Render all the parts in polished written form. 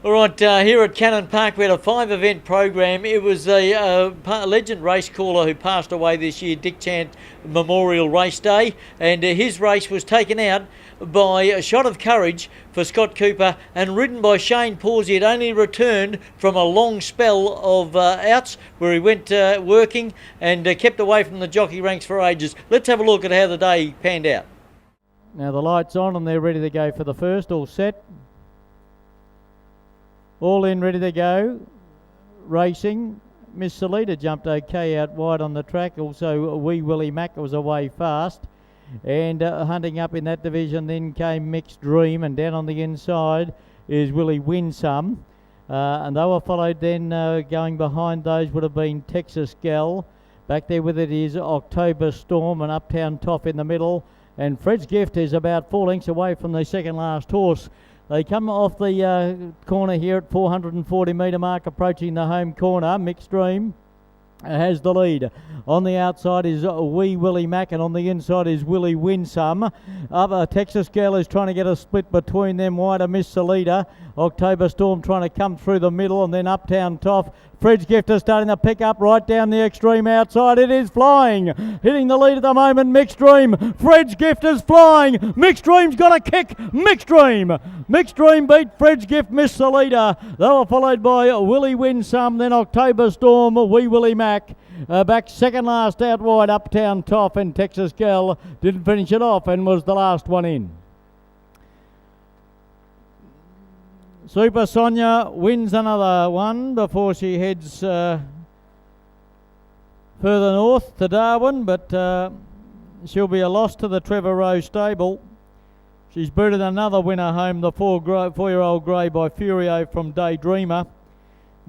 All right, here at Cannon Park we had a 5-event program. It was a legend race caller who passed away this year, Dick Chant Memorial Race Day, and his race was taken out by a shot of courage for Scott Cooper and ridden by Shane Pawsey. It only returned from a long spell of outs where he went working and kept away from the jockey ranks for ages. Let's have a look at how the day panned out. Now the light's on and they're ready to go for the first, all set. All in, ready to go. Racing. Miss Salita jumped okay out wide on the track. Also, Wee Willie Mack was away fast. And hunting up in that division then came Mixed Dream. And down on the inside is Willie Winsome. And they were followed then, going behind those would have been Texas Gal. Back there with it is October Storm and Uptown Toff in the middle. And Fred's Gift is about 4 lengths away from the second last horse. They come off the corner here at 440 metre mark, approaching the home corner. Mixed Dream has the lead. On the outside is Wee Willie Mack, and on the inside is Willie Winsome. Texas Girl is trying to get a split between them. Wider Miss Salita. October Storm trying to come through the middle, and then Uptown Toff. Fred's Gift is starting to pick up right down the extreme outside. It is flying. Hitting the lead at the moment, Mixed Dream. Fred's Gift is flying. Mixed Dream's got a kick. Mixed Dream. Mixed Dream beat Fred's Gift, Miss Salita. They were followed by Willie Winsome, then October Storm, Wee Willie Mack. Back second last out wide, Uptown Toff, and Texas Gal didn't finish it off and was the last one in. Super Sonia wins another one before she heads further north to Darwin, but she'll be a loss to the Trevor Rowe stable. She's booted another winner home, the 4-year-old grey by Furio from Daydreamer.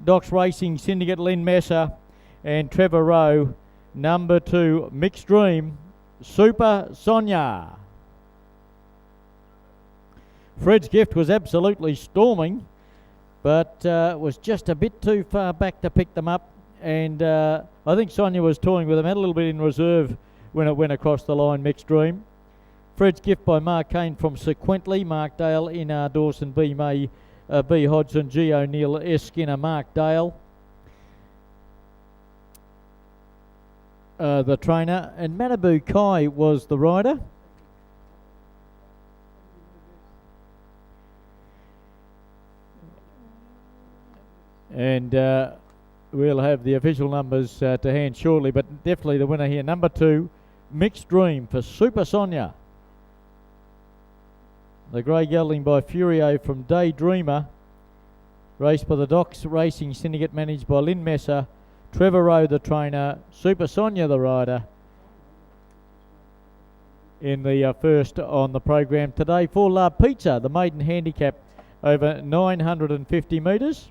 Doc's Racing Syndicate, Lynn Messer, and Trevor Rowe. Number 2, Mixed Dream, Super Sonia. Fred's Gift was absolutely storming, but was just a bit too far back to pick them up. And I think Sonia was toying with them, had a little bit in reserve when it went across the line, Mixed Dream. Fred's Gift by Mark Kane from Sequently, Mark Dale, N.R. Dawson, B. May, B. Hodgson, G. O'Neill, S. Skinner, Mark Dale. The trainer, and Manabu Kai was the rider. And we'll have the official numbers to hand shortly, but definitely the winner here, number 2, Mixed Dream for Super Sonia. The grey gelding by Furio from Daydreamer, raced by the Doc's Racing Syndicate, managed by Lynn Messer. Trevor Rowe the trainer, Super Sonia the rider, in the first on the program today for La Pizza, the maiden handicap over 950 metres.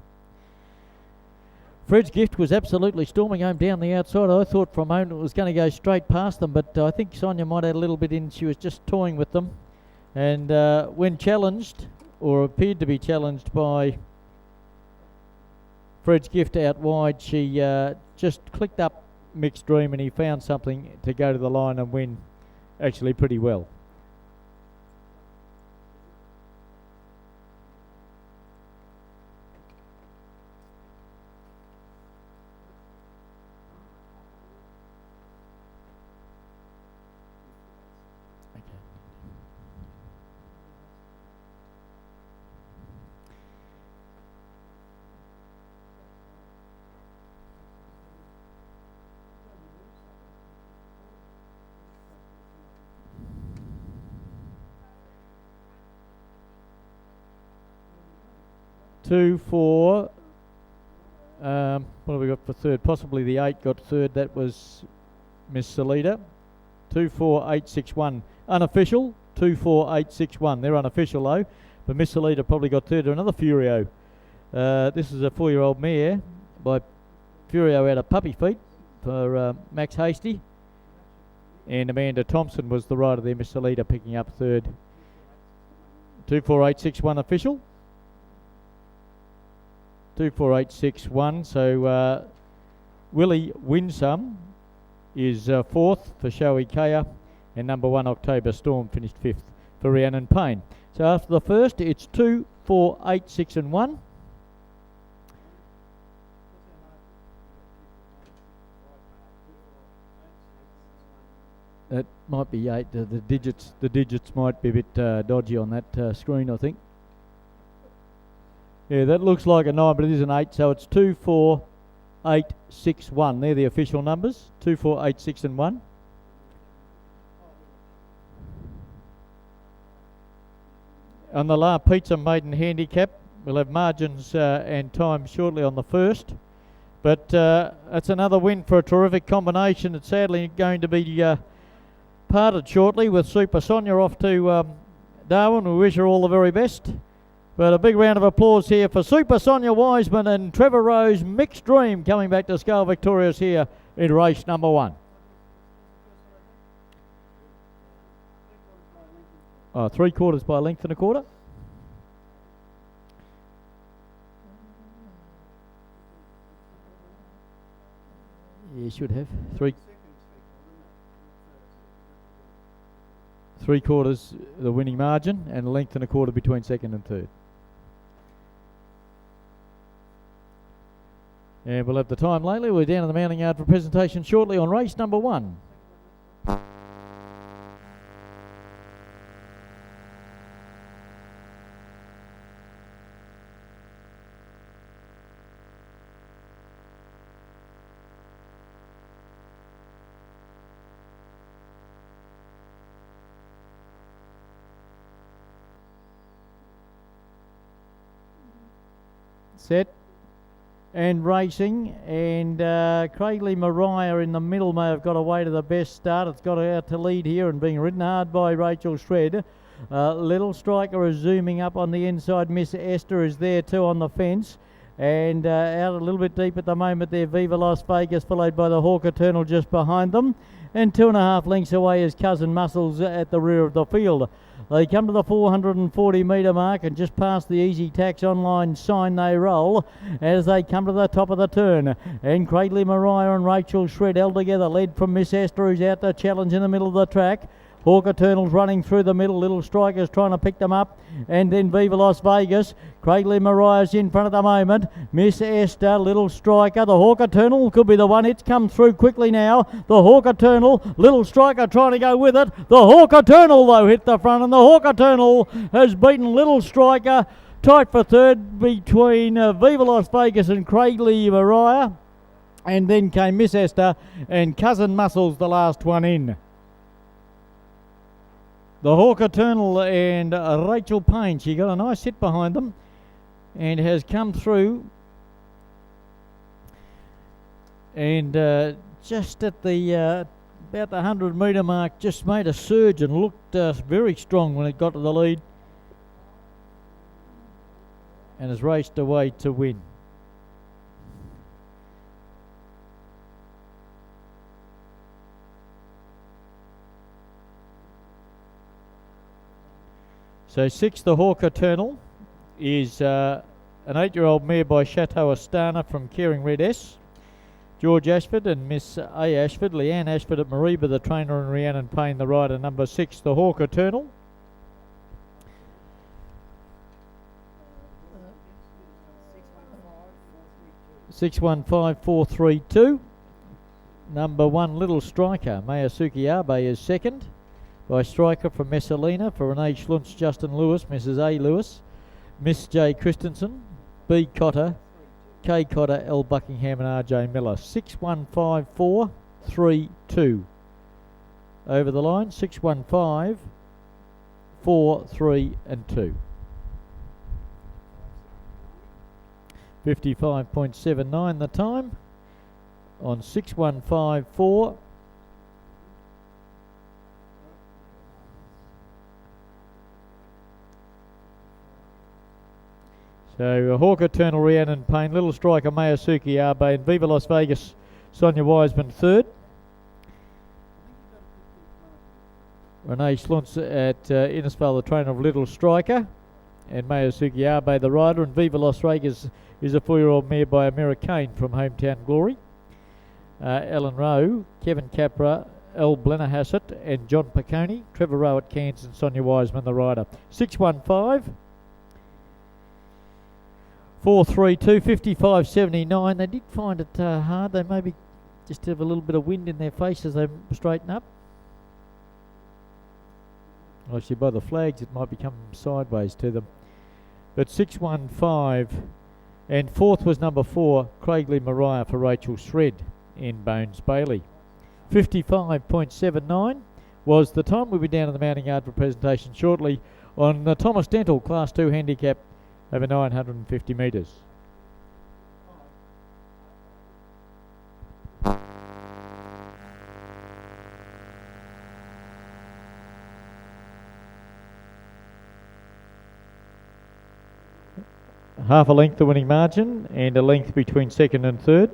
Fred's Gift was absolutely storming home down the outside. I thought for a moment it was going to go straight past them, but I think Sonia might have a little bit in. She was just toying with them. And when challenged, or appeared to be challenged by Fred's Gift out wide, she just clicked up Mixed Dream, and he found something to go to the line and win actually pretty well. Two, 4, what have we got for third? Possibly the 8 got third. That was Miss Salita. 2, 4, 8, 6, 1. Unofficial, 2, 4, 8, 6, 1. They're unofficial though. But Miss Salita probably got third to another Furio. This is a 4-year-old mare by Furio out of Puppy Feet for Max Hasty. And Amanda Thompson was the rider there, Miss Salita picking up third. 2, 4, 8, 6, 1 official. 24861. So Willie Winsome is fourth for Showy Kaya, and number 1 October Storm finished fifth for Rhiannon Payne. So after the first, it's 2, 4, 8, 6 and 1. That might be 8. The digits might be a bit dodgy on that screen, I think. Yeah, that looks like a 9, but it is an 8, so it's 2, 4, 8, 6, 1. They're the official numbers. 2, 4, 8, 6 and 1. On the La Pizza Maiden Handicap, we'll have margins and time shortly on the first. But that's another win for a terrific combination. It's sadly going to be parted shortly with Super Sonia off to Darwin. We wish her all the very best. But a big round of applause here for Super Sonia Wiseman and Trevor Rose Mixed Dream coming back to scale victorious here in race number 1. 3/4 by a length and a quarter. You should have 3/4 the winning margin, and a length and a quarter between second and third. And we'll have the time lately. We're down in the mounting yard for presentation shortly on race number 1. Set and racing, and Craigley Mariah in the middle may have got away to the best start. It's got out to lead here and being ridden hard by Rachel Shred. Little Striker is zooming up on the inside. Miss Esther is there too on the fence, and out a little bit deep at the moment there, Viva Las Vegas, followed by the Hawk Eternal just behind them, and 2.5 lengths away is Cousin Muscles at the rear of the field. They come to the 440 metre mark and just past the Easy Tax Online sign they roll as they come to the top of the turn. And Craigley Mariah and Rachel Shred held together, led from Miss Esther, who's out to challenge in the middle of the track. Hawk Eternal's running through the middle. Little Striker's trying to pick them up. And then Viva Las Vegas. Craigley Mariah's in front at the moment. Miss Esther, Little Striker. The Hawk Eternal could be the one. It's come through quickly now. The Hawk Eternal. Little Striker trying to go with it. The Hawk Eternal, though, hit the front. And the Hawk Eternal has beaten Little Striker. Tight for third between Viva Las Vegas and Craigley Mariah. And then came Miss Esther and Cousin Muscles, the last one in. The Hawk Eternal and Rachel Payne, she got a nice hit behind them and has come through. And just at the about the 100 metre mark, just made a surge and looked very strong when it got to the lead, and has raced away to win. So 6, the Hawk Eternal, is an 8-year-old mare by Chateau Astana from Caring Red S. George Ashford and Miss A. Ashford, Leanne Ashford at Mariba, the trainer, and Rhiannon Payne, the rider. Number 6, the Hawk Eternal. $615,432. Number 1, Little Striker. Mayasuki Abe is second. By Striker from Messalina, for Renee Schluntz, Justin Lewis, Mrs. A. Lewis, Miss J. Christensen, B. Cotter, K. Cotter, L. Buckingham and R.J. Miller. 615,432. Over the line, 615,432. 55.79 the time on 615,432. So Hawk Eternal, Rhiannon Payne, Little Striker, Mayasuki Abe, and Viva Las Vegas, Sonia Wiseman third. Renee Schluntz at Innisfail, the trainer of Little Striker, and Mayasuki Abe, the rider, and Viva Las Vegas is a 4-year-old mare by Americane from Hometown Glory. Ellen Rowe, Kevin Capra, L. Blennerhassett, and John Piccone. Trevor Rowe at Cairns and Sonia Wiseman, the rider. 615. 432, 55.79. They did find it hard. They maybe just have a little bit of wind in their face as they straighten up. Actually, by the flags, it might become sideways to them. But 6.15, and fourth was number 4, Craigley Mariah for Rachel Shred in Bones Bailey. 55.79 was the time. We'll be down in the mounting yard for presentation shortly on the Thomas Dental Class 2 handicap over 950 metres. Half a length the winning margin and a length between second and third.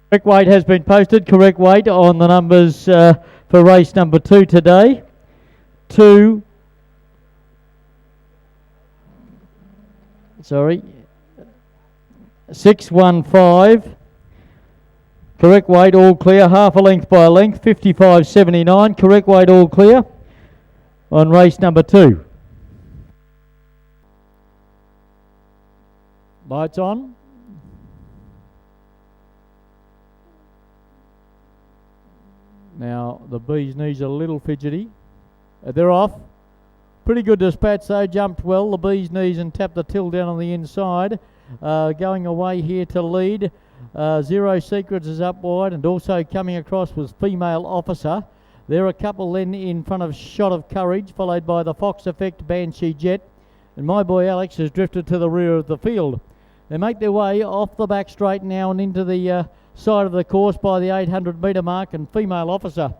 Correct weight has been posted. Correct weight on the numbers for race number 2 today. 615. Correct weight all clear. Half a length by a length. 55.79. Correct weight all clear on race number 2. Lights on. Now the bee's knees are a little fidgety. They're off. Pretty good dispatch though, jumped well, the bee's knees, and tapped the till down on the inside. Going away here to lead. Zero Secrets is up wide, and also coming across was Female Officer. There are a couple then in front of Shot of Courage, followed by the Fox Effect, Banshee Jet, and My Boy Alex has drifted to the rear of the field. They make their way off the back straight now and into the side of the course by the 800 metre mark, and Female Officer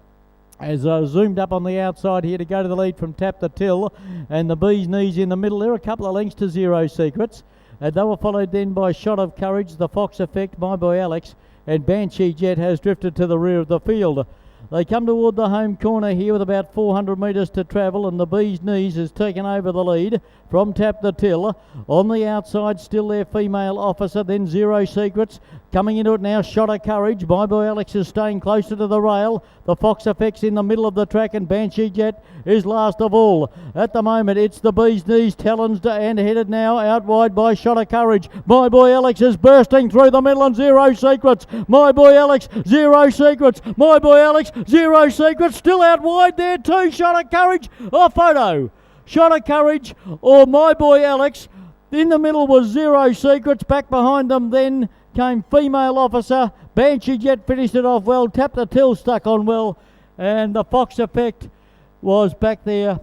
has zoomed up on the outside here to go to the lead from Tap the Till, and the bee's knees in the middle. There are a couple of lengths to Zero Secrets. They were followed then by Shot of Courage, the Fox Effect, My Boy Alex, and Banshee Jet has drifted to the rear of the field. They come toward the home corner here with about 400 metres to travel, and the Bee's Knees has taken over the lead from Tap the Till. On the outside, still their female officer, then Zero Secrets. Coming into it now, Shot of Courage. My Boy Alex is staying closer to the rail. The Fox Effect's in the middle of the track, and Banshee Jet is last of all. At the moment, it's the Bee's Knees, challenged and headed now out wide by Shot of Courage. My Boy Alex is bursting through the middle, and Zero Secrets. My Boy Alex, Zero Secrets. My Boy Alex, Zero Secrets. Still out wide there too. Shot of Courage. Oh, photo. Shot of Courage or My Boy Alex. In the middle was Zero Secrets. Back behind them then came Female Officer. Banshee Jet finished it off well. Tap the Till stuck on well. And the Fox Effect was back there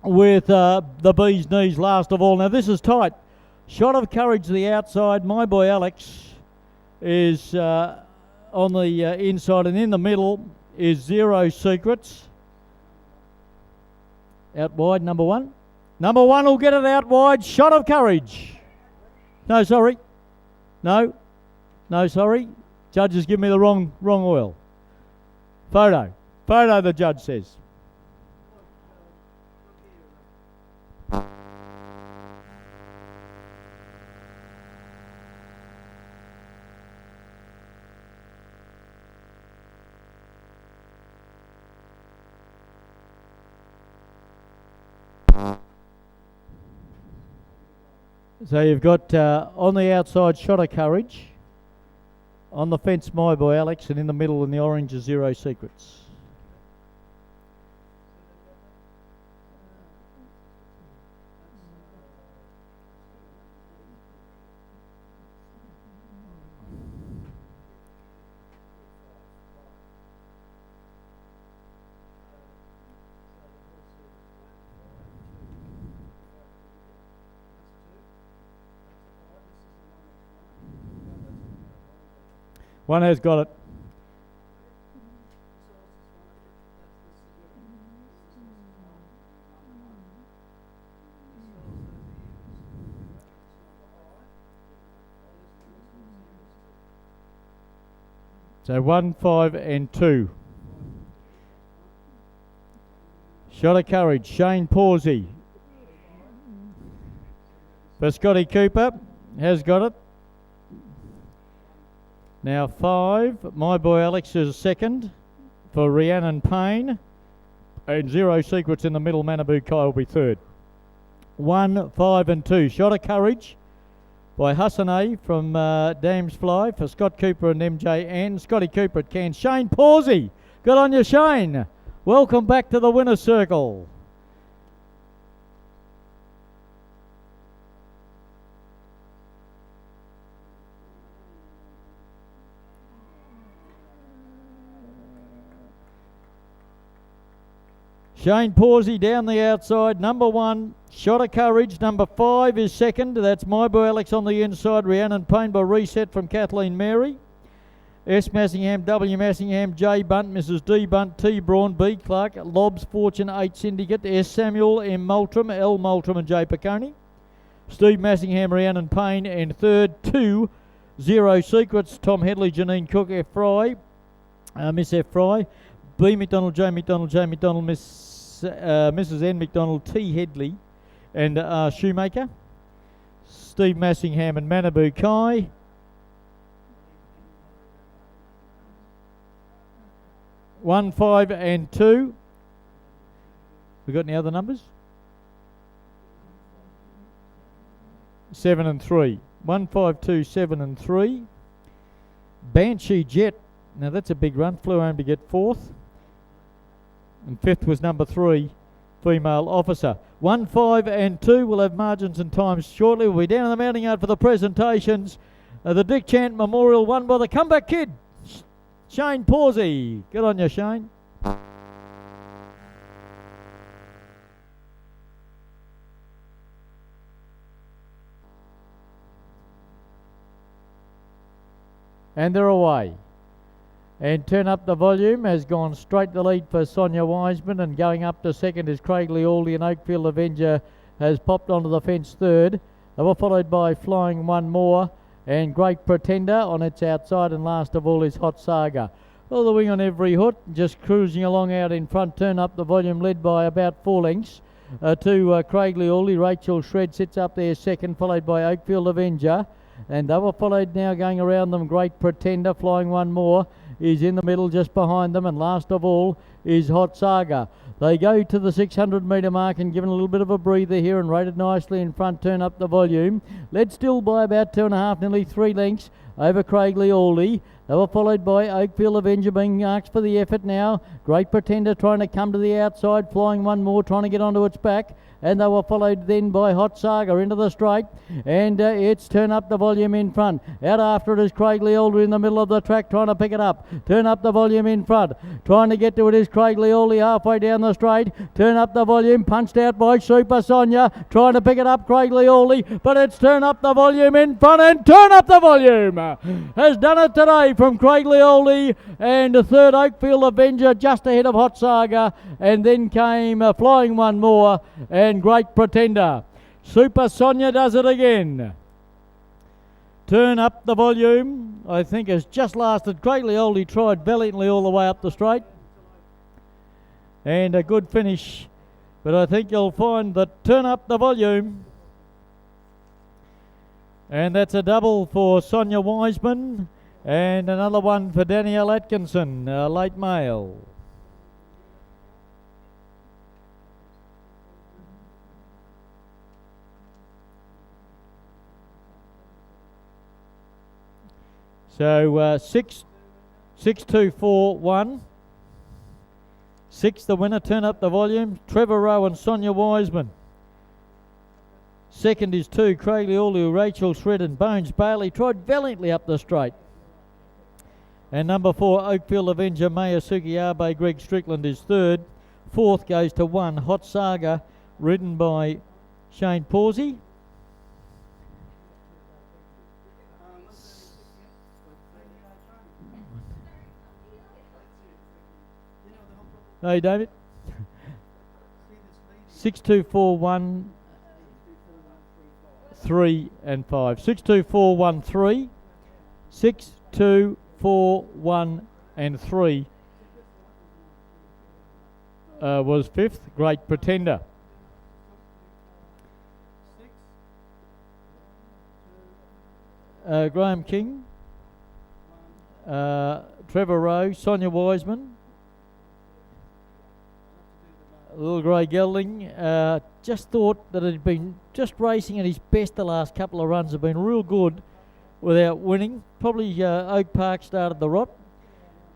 with the Bee's Knees last of all. Now this is tight. Shot of Courage the outside. My Boy Alex is on the inside, and in the middle is Zero Secrets. Out wide, number one. Number one will get it out wide. Shot of Courage. No, sorry. No, sorry. Judge has given me the wrong oil. Photo, the judge says. So you've got on the outside Shot of Courage, on the fence My Boy Alex, and in the middle in the orange is Zero Secrets. One has got it. So 1, 5 and 2. Shot of Courage, Shane Pawsey. For Scotty Cooper, has got it. Now 5, My Boy Alex is second for Rhiannon Payne, and Zero Secrets in the middle, Manabu Kai will be third. 1, 5 and 2. Shot of Courage by Hassanay from Dams Fly for Scott Cooper and MJ and Scotty Cooper at Cairns. Shane Pawsey, good on you Shane. Welcome back to the winner's circle. Shane Pawsey down the outside, number 1, Shot of Courage. Number 5 is second, that's My Boy Alex on the inside. Rhiannon Payne by Reset from Kathleen Mary. S Massingham, W Massingham, J Bunt, Mrs D Bunt, T Braun, B Clark, Lobs, Fortune, 8 Syndicate, S Samuel, M Moultram, L Moultram and J Piccone. Steve Massingham, Rhiannon Payne, and third 2, Zero Secrets, Tom Headley, Janine Cook, F Fry, Miss F Fry, B McDonald, J McDonald, Mrs N McDonald, T Headley and Shoemaker. Steve Massingham and Manabu Kai. One, 5 and 2. We got any other numbers? 7 and 3. 1, 5, 2, 7 and 3. Banshee Jet. Now that's a big run. Flew home to get 4th. And 5th was number 3, Female Officer. 1, 5 and 2. We'll have margins and times shortly. We'll be down in the mounting yard for the presentations. The Dick Chant Memorial won by the comeback kid, Shane Pawsey. Good on you, Shane. And they're away. And Turn Up the Volume has gone straight to lead for Sonia Wiseman, and going up to second is Craigley Aldy, and Oakfield Avenger has popped onto the fence third. They were followed by Flying One More and Great Pretender on its outside, and last of all is Hot Saga. All the wing on every hook, just cruising along out in front. Turn Up the Volume led by about 4 lengths to Craigley Orley. Rachel Shred sits up there second, followed by Oakfield Avenger. And they were followed now going around them. Great Pretender, Flying One More, is in the middle just behind them. And last of all is Hot Saga. They go to the 600 metre mark and given a little bit of a breather here and rated nicely in front. Turn Up the Volume. Led still by about 2.5, nearly 3 lengths over Craigley Orley. They were followed by Oakfield Avenger being asked for the effort now. Great Pretender trying to come to the outside. Flying One More trying to get onto its back. And they were followed then by Hot Saga into the straight. And it's Turn Up the Volume in front. Out after it is Craigley Orley in the middle of the track trying to pick it up. Turn Up the Volume in front. Trying to get to it is Craigley Orley halfway down the straight. Turn Up the Volume punched out by Super Sonia. Trying to pick it up Craigley Orley. But it's Turn Up the Volume in front. And Turn Up the Volume has done it today from Craigley Orley. And a third Oakfield Avenger just ahead of Hot Saga. And then came Flying One More and Great Pretender. Super Sonia does it again. Turn Up the Volume, I think, has just lasted. Craigley Orley tried valiantly all the way up the straight. And a good finish. But I think you'll find that Turn Up the Volume. And that's a double for Sonia Wiseman. And another one for Danielle Atkinson, late male. So 6, 2, 4, 1. 6 the winner, Turn Up the Volume. Trevor Rowe and Sonia Wiseman. Second is 2, Craigley Orley, Rachel Shred and Bones Bailey. Tried valiantly up the straight. And number 4, Oakfield Avenger, Mayasuki Abe, Greg Strickland is third. Fourth goes to 1, Hot Saga, ridden by Shane Pawsey. Hey, David. 6, 2, 4, 1, 3 and 5. 6, 2, 4, 1, 3. 6, 2, 4, 1 and 3 was fifth. Great Pretender. Graham King. Trevor Rowe. Sonia Wiseman. Little Grey Gelding, just thought that it had been just racing at his best the last couple of runs, have been real good without winning. Probably Oak Park started the rot.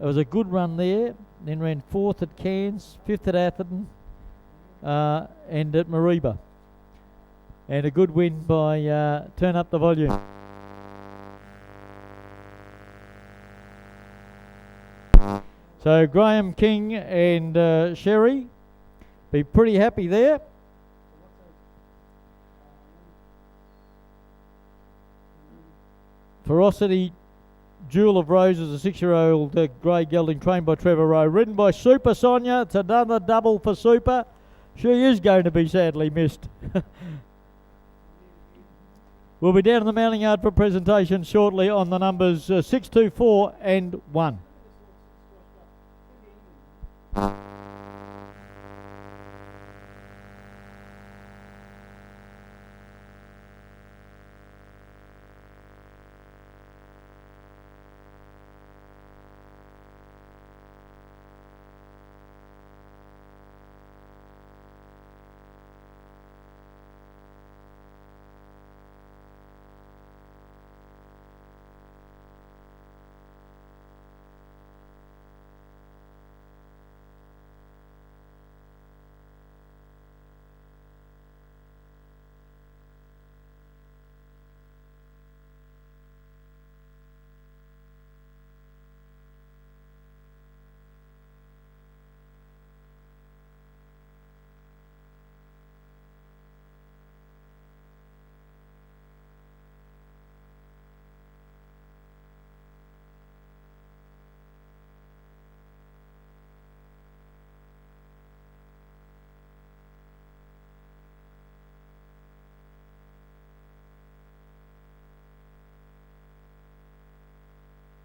It was a good run there, then ran 4th at Cairns, 5th at Atherton, and at Mariba. And a good win by Turn Up the Volume. So Graham King and Sherry be pretty happy there. Ferocity, Jewel of Roses, a 6-year-old grey gelding trained by Trevor Rowe, ridden by Super Sonia. It's another double for Super. She is going to be sadly missed. We'll be down in the mounting yard for presentation shortly on the numbers 6, 2, 4 and 1.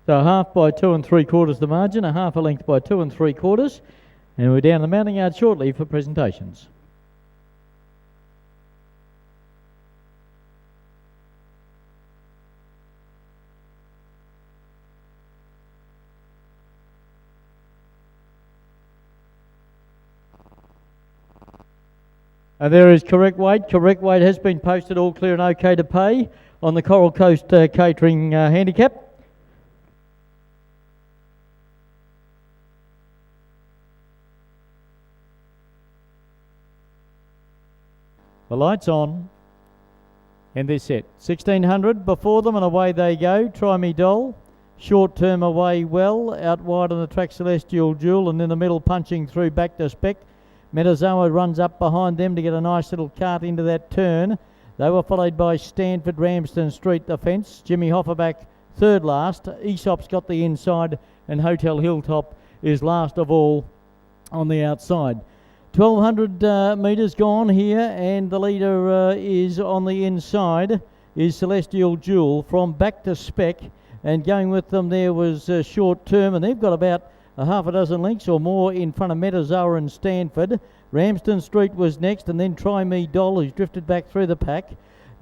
So a half by 2 3/4 the margin, a half a length by 2 3/4, and we're down the mounting yard shortly for presentations. And there is correct weight. Correct weight has been posted, all clear and okay to pay on the Coral Coast Catering handicap. The light's on and they're set. 1600 before them and away they go. Try Me Doll. Short term away well. Out wide on the track Celestial Jewel, and in the middle punching through back to Spec. Metazoa runs up behind them to get a nice little cart into that turn. They were followed by Stanford, Ramsden Street, the fence. Jimmy Hoffa back third last. Aesop's got the inside, and Hotel Hilltop is last of all on the outside. 1200 metres gone here, and the leader is on the inside, is Celestial Jewel from back to Spec, and going with them there was Short Term, and they've got about a half a dozen lengths or more in front of Metazoa and Stanford. Ramsden Street was next, and then Try Me Doll, who's drifted back through the pack.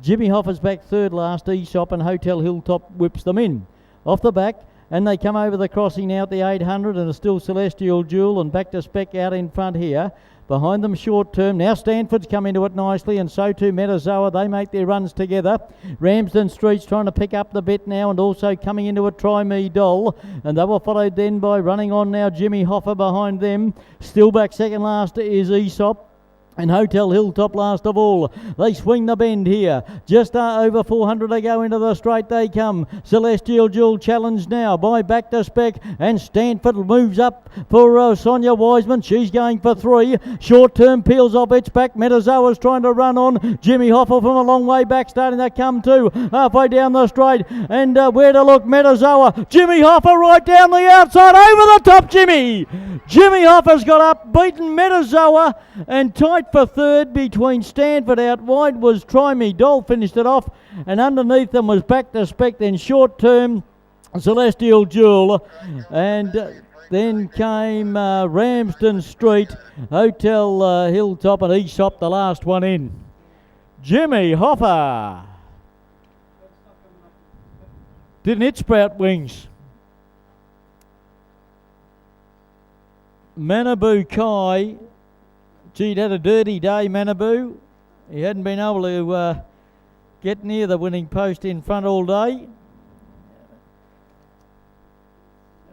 Jimmy Hoffa's back third last. Aesop and Hotel Hilltop whips them in. Off the back, and they come over the crossing now at the 800, and are still Celestial Jewel, and back to Spec out in front here. Behind them Short Term. Now Stanford's come into it nicely, and so too Metazoa. They make their runs together. Ramsden Street's trying to pick up the bit now, and also coming into it Try Me Doll. And they were followed then by running on now Jimmy Hoffa behind them. Still back second last is Aesop. And Hotel Hilltop last of all. They swing the bend here. Just over 400 to go into the straight they come. Celestial Jewel challenged now by back to Spec, and Stanford moves up for Sonia Wiseman. She's going for 3. Short Term peels off its back. Metazoa's trying to run on. Jimmy Hoffa from a long way back starting to come to. Halfway down the straight, and where to look, Metazoa. Jimmy Hoffa right down the outside, over the top Jimmy. Jimmy Hoffa's got up, beaten Metazoa, and tight for third between Stanford. Out wide was Try Me Doll, finished it off, and underneath them was back to Spec, then Short Term, Celestial Jewel, and then came Ramsden Street, Hotel Hilltop, and Aesop the last one in. Jimmy Hoffa. Didn't it sprout wings? Manabu Kai. Gee, he'd had a dirty day, Manabu. He hadn't been able to get near the winning post in front all day.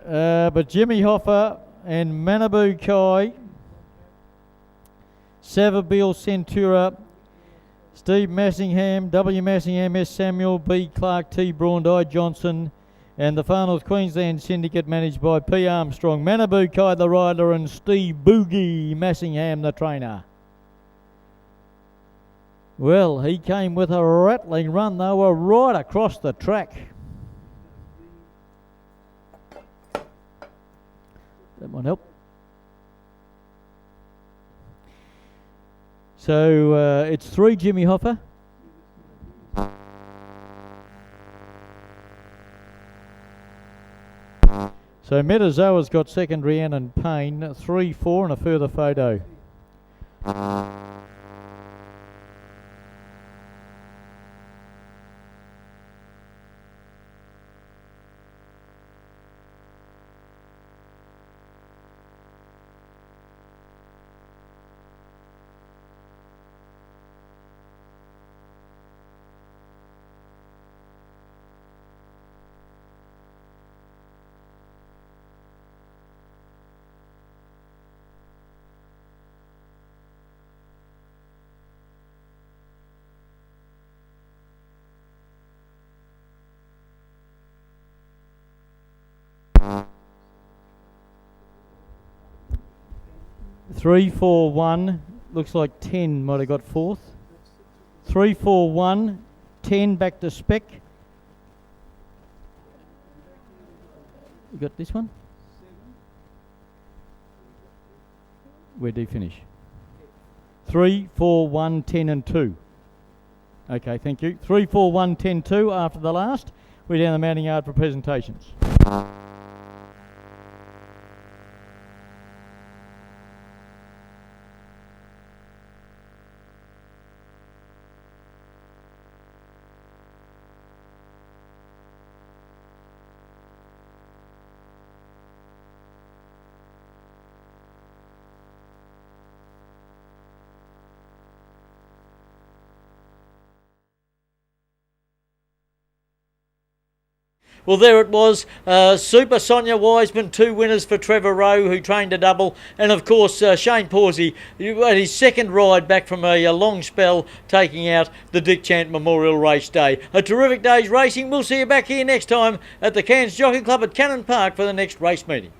But Jimmy Hoffa and Manabu Kai, Savabeel Centura, Steve Massingham, W. Massingham, S. Samuel, B. Clark, T. Braun, I. Johnson, and the Far North Queensland Syndicate managed by P. Armstrong, Manabu Kai the rider, and Steve Boogie Massingham the trainer. Well, he came with a rattling run. They were right across the track. That might help. So it's 3 Jimmy Hoffa. So Metazoa's got second, Rhiannon Payne, 3-4 and a further photo. Three, 4, 1. Looks like 10 might have got fourth. 3, 4, 1. 10 back to Spec. You got this one? Where do you finish? 3, 4, 1, 10 and 2. Okay, thank you. 3, 4, 1, 10, 2 after the last. We're down the mounting yard for presentations. Well, there it was. Super Sonia Wiseman, 2 winners for Trevor Rowe, who trained a double. And, of course, Shane Pawsey, had his second ride back from a long spell, taking out the Dick Chant Memorial Race Day. A terrific day's racing. We'll see you back here next time at the Cairns Jockey Club at Cannon Park for the next race meeting.